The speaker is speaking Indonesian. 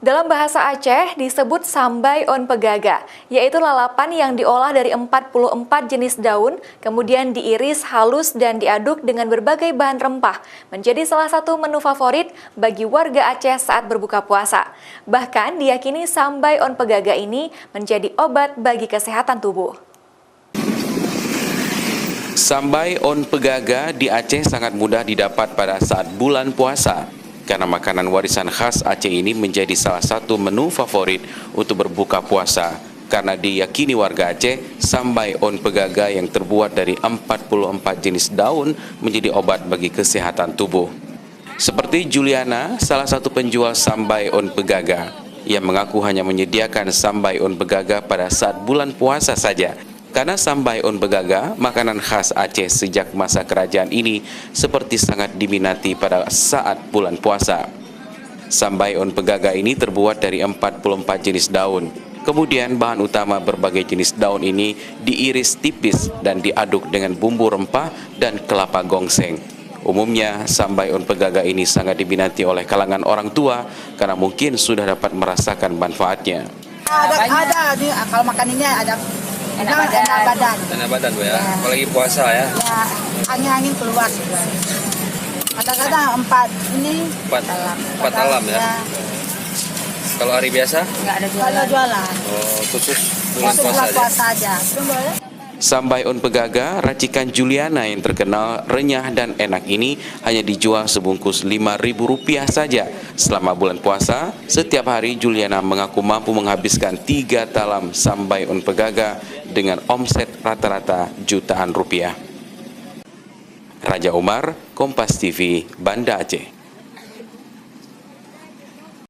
Dalam bahasa Aceh disebut sambai on pegaga, yaitu lalapan yang diolah dari 44 jenis daun, kemudian diiris halus dan diaduk dengan berbagai bahan rempah, menjadi salah satu menu favorit bagi warga Aceh saat berbuka puasa. Bahkan diyakini sambai on pegaga ini menjadi obat bagi kesehatan tubuh. Sambai on pegaga di Aceh sangat mudah didapat pada saat bulan puasa. Karena makanan warisan khas Aceh ini menjadi salah satu menu favorit untuk berbuka puasa. Karena diyakini warga Aceh, sambai on pegaga yang terbuat dari 44 jenis daun menjadi obat bagi kesehatan tubuh. Seperti Juliana, salah satu penjual sambai on pegaga, yang mengaku hanya menyediakan sambai on pegaga pada saat bulan puasa saja. Karena sambai on pegaga, makanan khas Aceh sejak masa kerajaan ini seperti sangat diminati pada saat bulan puasa. Sambai on pegaga ini terbuat dari 44 jenis daun. Kemudian bahan utama berbagai jenis daun ini diiris tipis dan diaduk dengan bumbu rempah dan kelapa gongseng. Umumnya, sambai on pegaga ini sangat diminati oleh kalangan orang tua karena mungkin sudah dapat merasakan manfaatnya. Ada nih, kalau makan ini ada enak badan. Enak badan Bu ya. Apalagi puasa ya. Ya, angin-angin keluar. Kadang-kadang 4 talam ya. Kalau hari biasa? Enggak ada jualan. Oh, khusus bulan puasa aja. Sambai on pegaga racikan Juliana yang terkenal renyah dan enak ini hanya dijual sebungkus Rp5.000 saja. Selama bulan puasa, setiap hari Juliana mengaku mampu menghabiskan 3 talam sambai on pegaga dengan omset rata-rata jutaan rupiah. Raja Umar, Kompas TV, Banda Aceh.